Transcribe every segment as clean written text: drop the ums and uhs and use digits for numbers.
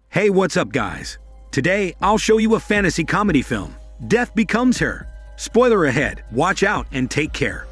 Hey, what's up, guys? Today, I'll show you a fantasy comedy film, Death Becomes Her. Spoiler ahead, watch out and take care.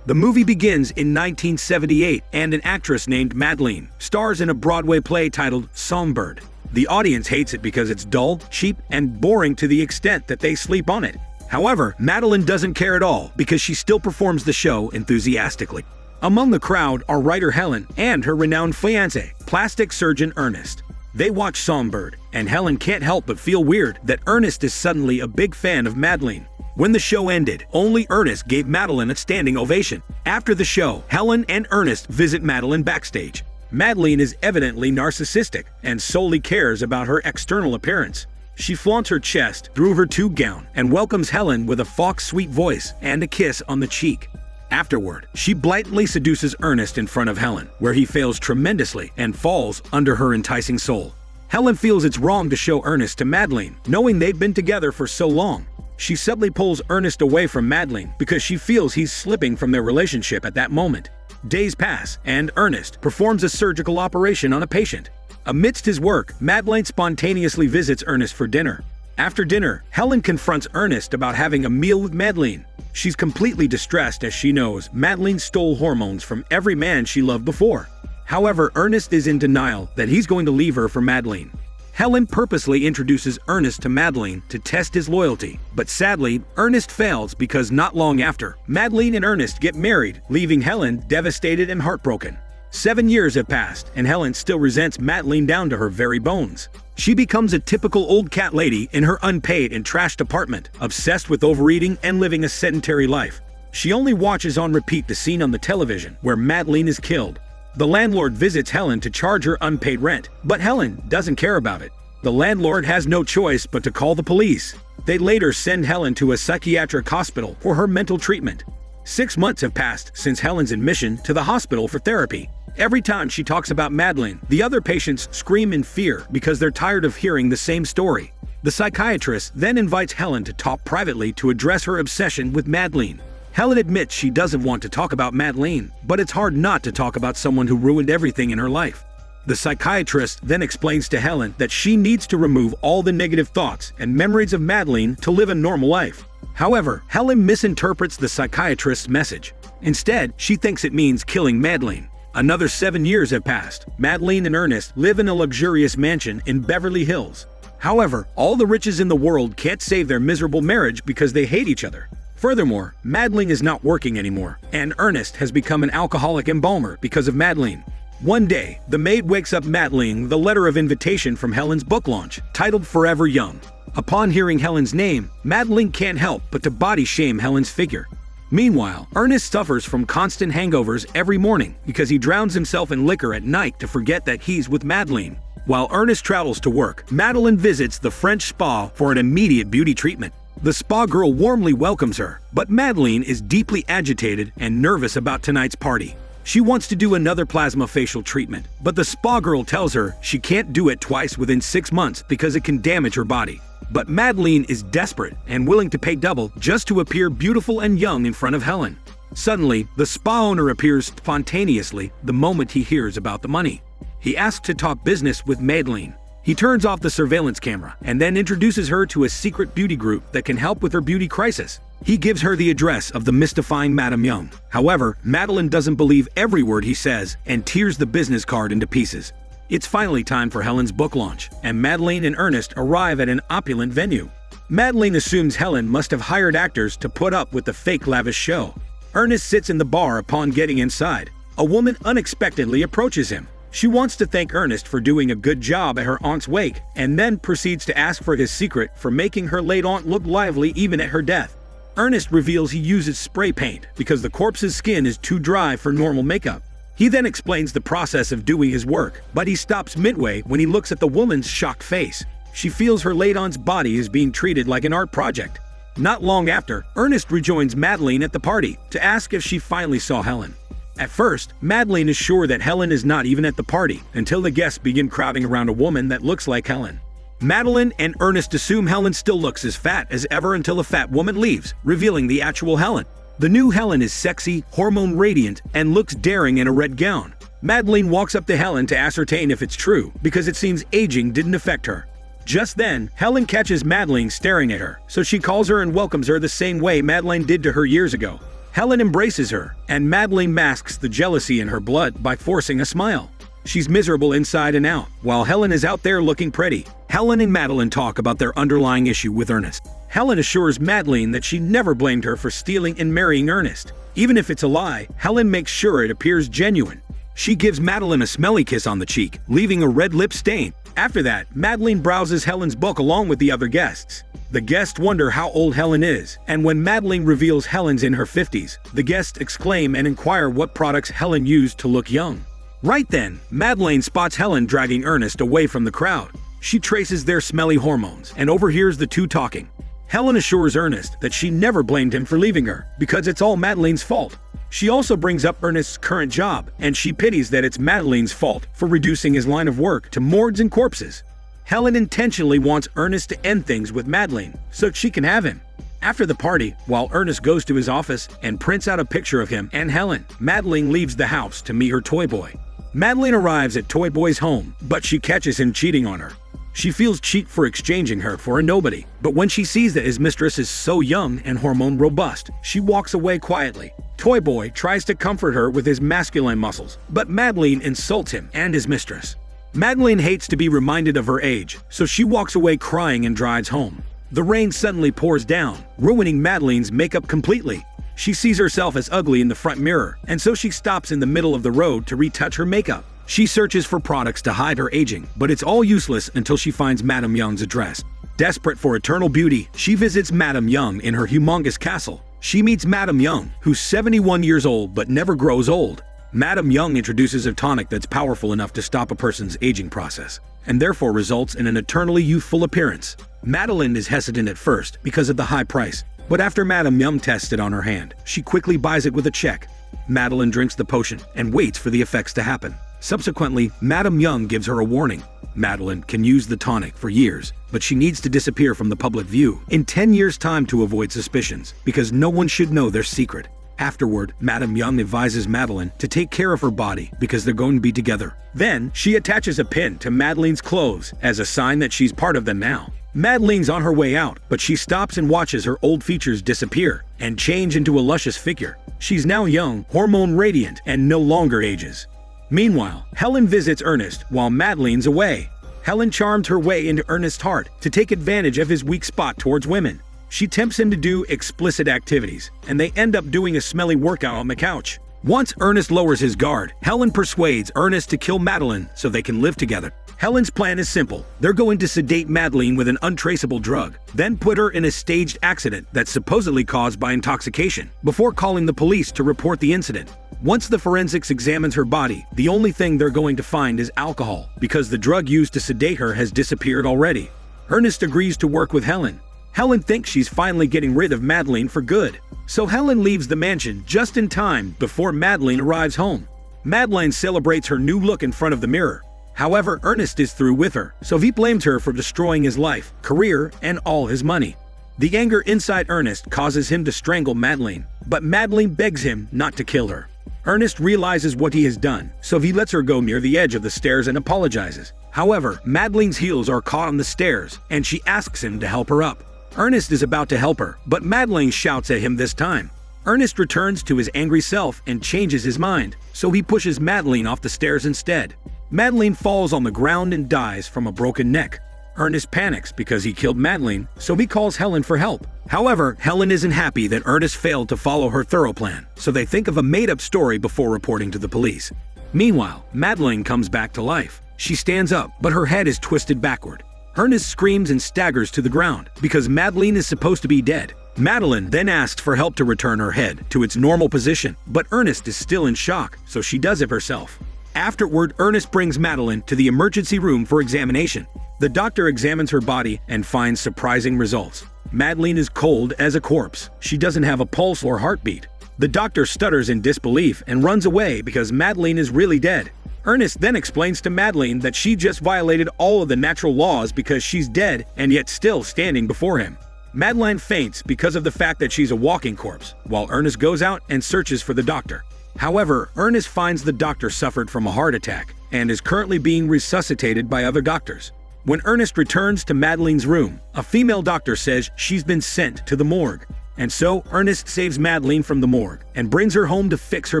The movie begins in 1978, and an actress named Madeline stars in a Broadway play titled Songbird. The audience hates it because it's dull, cheap, and boring to the extent that they sleep on it. However, Madeline doesn't care at all because she still performs the show enthusiastically. Among the crowd are writer Helen and her renowned fiancé, plastic surgeon Ernest. They watch Songbird, and Helen can't help but feel weird that Ernest is suddenly a big fan of Madeline. When the show ended, only Ernest gave Madeline a standing ovation. After the show, Helen and Ernest visit Madeline backstage. Madeline is evidently narcissistic and solely cares about her external appearance. She flaunts her chest through her tube gown and welcomes Helen with a fox-sweet voice and a kiss on the cheek. Afterward, she blatantly seduces Ernest in front of Helen, where he fails tremendously and falls under her enticing soul. Helen feels it's wrong to show Ernest to Madeline, knowing they've been together for so long. She subtly pulls Ernest away from Madeline because she feels he's slipping from their relationship at that moment. Days pass, and Ernest performs a surgical operation on a patient. Amidst his work, Madeline spontaneously visits Ernest for dinner. After dinner, Helen confronts Ernest about having a meal with Madeline. She's completely distressed as she knows Madeline stole hormones from every man she loved before. However, Ernest is in denial that he's going to leave her for Madeline. Helen purposely introduces Ernest to Madeline to test his loyalty, but sadly, Ernest fails because not long after, Madeline and Ernest get married, leaving Helen devastated and heartbroken. 7 years have passed, and Helen still resents Madeline down to her very bones. She becomes a typical old cat lady in her unpaid and trashed apartment, obsessed with overeating and living a sedentary life. She only watches on repeat the scene on the television where Madeline is killed. The landlord visits Helen to charge her unpaid rent, but Helen doesn't care about it. The landlord has no choice but to call the police. They later send Helen to a psychiatric hospital for her mental treatment. 6 months have passed since Helen's admission to the hospital for therapy. Every time she talks about Madeline, the other patients scream in fear because they're tired of hearing the same story. The psychiatrist then invites Helen to talk privately to address her obsession with Madeline. Helen admits she doesn't want to talk about Madeline, but it's hard not to talk about someone who ruined everything in her life. The psychiatrist then explains to Helen that she needs to remove all the negative thoughts and memories of Madeline to live a normal life. However, Helen misinterprets the psychiatrist's message. Instead, she thinks it means killing Madeline. Another 7 years have passed. Madeline and Ernest live in a luxurious mansion in Beverly Hills. However, all the riches in the world can't save their miserable marriage because they hate each other. Furthermore, Madeline is not working anymore, and Ernest has become an alcoholic embalmer because of Madeline. One day, the maid wakes up Madeline with a letter of invitation from Helen's book launch, titled Forever Young. Upon hearing Helen's name, Madeline can't help but to body shame Helen's figure. Meanwhile, Ernest suffers from constant hangovers every morning because he drowns himself in liquor at night to forget that he's with Madeline. While Ernest travels to work, Madeline visits the French spa for an immediate beauty treatment. The spa girl warmly welcomes her, but Madeline is deeply agitated and nervous about tonight's party. She wants to do another plasma facial treatment, but the spa girl tells her she can't do it twice within 6 months because it can damage her body. But Madeline is desperate and willing to pay double just to appear beautiful and young in front of Helen. Suddenly, the spa owner appears spontaneously the moment he hears about the money. He asks to talk business with Madeline. He turns off the surveillance camera and then introduces her to a secret beauty group that can help with her beauty crisis. He gives her the address of the mystifying Madame Young. However, Madeline doesn't believe every word he says and tears the business card into pieces. It's finally time for Helen's book launch, and Madeline and Ernest arrive at an opulent venue. Madeline assumes Helen must have hired actors to put up with the fake lavish show. Ernest sits in the bar upon getting inside. A woman unexpectedly approaches him. She wants to thank Ernest for doing a good job at her aunt's wake, and then proceeds to ask for his secret for making her late aunt look lively even at her death. Ernest reveals he uses spray paint because the corpse's skin is too dry for normal makeup. He then explains the process of doing his work, but he stops midway when he looks at the woman's shocked face. She feels her late aunt's body is being treated like an art project. Not long after, Ernest rejoins Madeline at the party to ask if she finally saw Helen. At first, Madeline is sure that Helen is not even at the party until the guests begin crowding around a woman that looks like Helen. Madeline and Ernest assume Helen still looks as fat as ever until the fat woman leaves, revealing the actual Helen. The new Helen is sexy, hormone radiant, and looks daring in a red gown. Madeline walks up to Helen to ascertain if it's true, because it seems aging didn't affect her. Just then, Helen catches Madeline staring at her, so she calls her and welcomes her the same way Madeline did to her years ago. Helen embraces her, and Madeline masks the jealousy in her blood by forcing a smile. She's miserable inside and out, while Helen is out there looking pretty. Helen and Madeline talk about their underlying issue with Ernest. Helen assures Madeline that she never blamed her for stealing and marrying Ernest. Even if it's a lie, Helen makes sure it appears genuine. She gives Madeline a smelly kiss on the cheek, leaving a red lip stain. After that, Madeline browses Helen's book along with the other guests. The guests wonder how old Helen is, and when Madeline reveals Helen's in her 50s, the guests exclaim and inquire what products Helen used to look young. Right then, Madeline spots Helen dragging Ernest away from the crowd. She traces their smelly hormones and overhears the two talking. Helen assures Ernest that she never blamed him for leaving her, because it's all Madeline's fault. She also brings up Ernest's current job, and she pities that it's Madeline's fault for reducing his line of work to morgues and corpses. Helen intentionally wants Ernest to end things with Madeline so she can have him. After the party, while Ernest goes to his office and prints out a picture of him and Helen, Madeline leaves the house to meet her toy boy. Madeline arrives at Toy Boy's home, but she catches him cheating on her. She feels cheap for exchanging her for a nobody, but when she sees that his mistress is so young and hormone robust, she walks away quietly. Toy Boy tries to comfort her with his masculine muscles, but Madeline insults him and his mistress. Madeline hates to be reminded of her age, so she walks away crying and drives home. The rain suddenly pours down, ruining Madeline's makeup completely. She sees herself as ugly in the front mirror, and so she stops in the middle of the road to retouch her makeup. She searches for products to hide her aging, but it's all useless until she finds Madame Young's address. Desperate for eternal beauty, she visits Madame Young in her humongous castle. She meets Madame Young, who's 71 years old but never grows old. Madame Young introduces a tonic that's powerful enough to stop a person's aging process, and therefore results in an eternally youthful appearance. Madeline is hesitant at first because of the high price, but after Madame Young tests it on her hand, she quickly buys it with a check. Madeline drinks the potion and waits for the effects to happen. Subsequently, Madame Young gives her a warning. Madeline can use the tonic for years, but she needs to disappear from the public view in 10 years' time to avoid suspicions, because no one should know their secret. Afterward, Madame Young advises Madeline to take care of her body because they're going to be together. Then, she attaches a pin to Madeline's clothes as a sign that she's part of them now. Madeline's on her way out, but she stops and watches her old features disappear and change into a luscious figure. She's now young, hormone radiant, and no longer ages. Meanwhile, Helen visits Ernest while Madeline's away. Helen charmed her way into Ernest's heart to take advantage of his weak spot towards women. She tempts him to do explicit activities, and they end up doing a smelly workout on the couch. Once Ernest lowers his guard, Helen persuades Ernest to kill Madeline so they can live together. Helen's plan is simple. They're going to sedate Madeline with an untraceable drug, then put her in a staged accident that's supposedly caused by intoxication, before calling the police to report the incident. Once the forensics examines her body, the only thing they're going to find is alcohol, because the drug used to sedate her has disappeared already. Ernest agrees to work with Helen. Helen thinks she's finally getting rid of Madeline for good, so Helen leaves the mansion just in time before Madeline arrives home. Madeline celebrates her new look in front of the mirror. However, Ernest is through with her, so he blames her for destroying his life, career, and all his money. The anger inside Ernest causes him to strangle Madeline, but Madeline begs him not to kill her. Ernest realizes what he has done, so he lets her go near the edge of the stairs and apologizes. However, Madeline's heels are caught on the stairs, and she asks him to help her up. Ernest is about to help her, but Madeline shouts at him this time. Ernest returns to his angry self and changes his mind, so he pushes Madeline off the stairs instead. Madeline falls on the ground and dies from a broken neck. Ernest panics because he killed Madeline, so he calls Helen for help. However, Helen isn't happy that Ernest failed to follow her thorough plan, so they think of a made-up story before reporting to the police. Meanwhile, Madeline comes back to life. She stands up, but her head is twisted backward. Ernest screams and staggers to the ground because Madeline is supposed to be dead. Madeline then asks for help to return her head to its normal position, but Ernest is still in shock, so she does it herself. Afterward, Ernest brings Madeline to the emergency room for examination. The doctor examines her body and finds surprising results. Madeline is cold as a corpse. She doesn't have a pulse or heartbeat. The doctor stutters in disbelief and runs away because Madeline is really dead. Ernest then explains to Madeline that she just violated all of the natural laws because she's dead and yet still standing before him. Madeline faints because of the fact that she's a walking corpse, while Ernest goes out and searches for the doctor. However, Ernest finds the doctor suffered from a heart attack and is currently being resuscitated by other doctors. When Ernest returns to Madeline's room, a female doctor says she's been sent to the morgue. And so, Ernest saves Madeline from the morgue and brings her home to fix her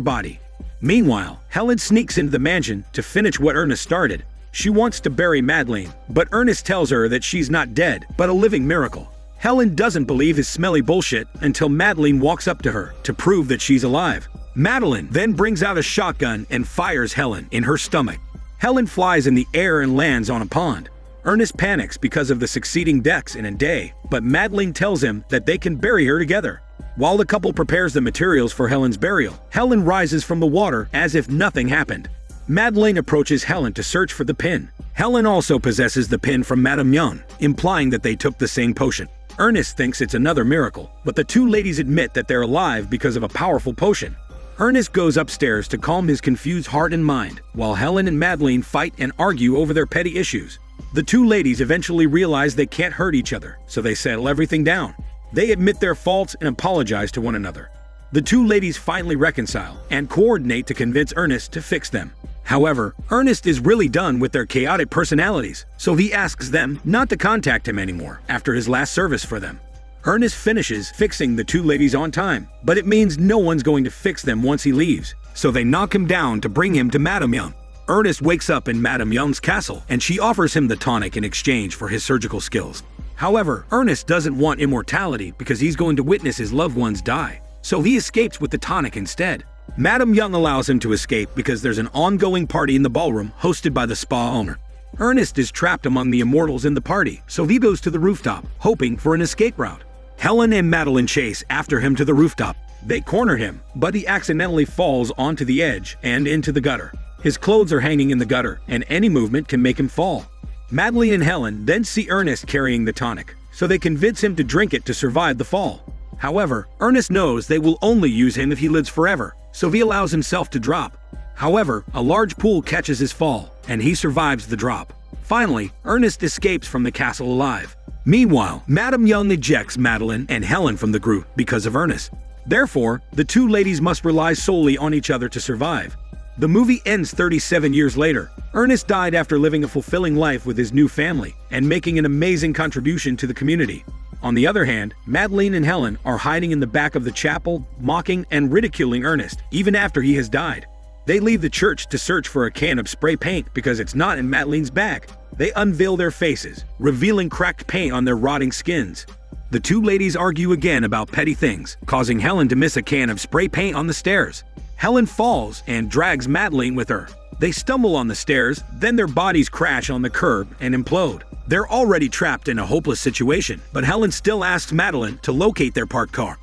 body. Meanwhile, Helen sneaks into the mansion to finish what Ernest started. She wants to bury Madeline, but Ernest tells her that she's not dead, but a living miracle. Helen doesn't believe his smelly bullshit until Madeline walks up to her to prove that she's alive. Madeline then brings out a shotgun and fires Helen in her stomach. Helen flies in the air and lands on a pond. Ernest panics because of the succeeding deaths in a day, but Madeline tells him that they can bury her together. While the couple prepares the materials for Helen's burial, Helen rises from the water as if nothing happened. Madeline approaches Helen to search for the pin. Helen also possesses the pin from Madame Young, implying that they took the same potion. Ernest thinks it's another miracle, but the two ladies admit that they're alive because of a powerful potion. Ernest goes upstairs to calm his confused heart and mind, while Helen and Madeline fight and argue over their petty issues. The two ladies eventually realize they can't hurt each other, so they settle everything down. They admit their faults and apologize to one another. The two ladies finally reconcile and coordinate to convince Ernest to fix them. However, Ernest is really done with their chaotic personalities, so he asks them not to contact him anymore after his last service for them. Ernest finishes fixing the two ladies on time, but it means no one's going to fix them once he leaves, so they knock him down to bring him to Madame Young. Ernest wakes up in Madame Young's castle, and she offers him the tonic in exchange for his surgical skills. However, Ernest doesn't want immortality because he's going to witness his loved ones die, so he escapes with the tonic instead. Madame Young allows him to escape because there's an ongoing party in the ballroom hosted by the spa owner. Ernest is trapped among the immortals in the party, so he goes to the rooftop, hoping for an escape route. Helen and Madeline chase after him to the rooftop. They corner him, but he accidentally falls onto the edge and into the gutter. His clothes are hanging in the gutter, and any movement can make him fall. Madeline and Helen then see Ernest carrying the tonic, so they convince him to drink it to survive the fall. However, Ernest knows they will only use him if he lives forever, so he allows himself to drop. However, a large pool catches his fall, and he survives the drop. Finally, Ernest escapes from the castle alive. Meanwhile, Madame Young ejects Madeline and Helen from the group because of Ernest. Therefore, the two ladies must rely solely on each other to survive. The movie ends 37 years later. Ernest died after living a fulfilling life with his new family and making an amazing contribution to the community. On the other hand, Madeline and Helen are hiding in the back of the chapel, mocking and ridiculing Ernest even after he has died. They leave the church to search for a can of spray paint because it's not in Madeline's bag. They unveil their faces, revealing cracked paint on their rotting skins. The two ladies argue again about petty things, causing Helen to miss a can of spray paint on the stairs. Helen falls and drags Madeline with her. They stumble on the stairs, then their bodies crash on the curb and implode. They're already trapped in a hopeless situation, but Helen still asks Madeline to locate their parked car.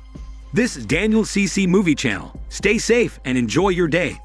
This is Daniel CC Movie Channel. Stay safe and enjoy your day.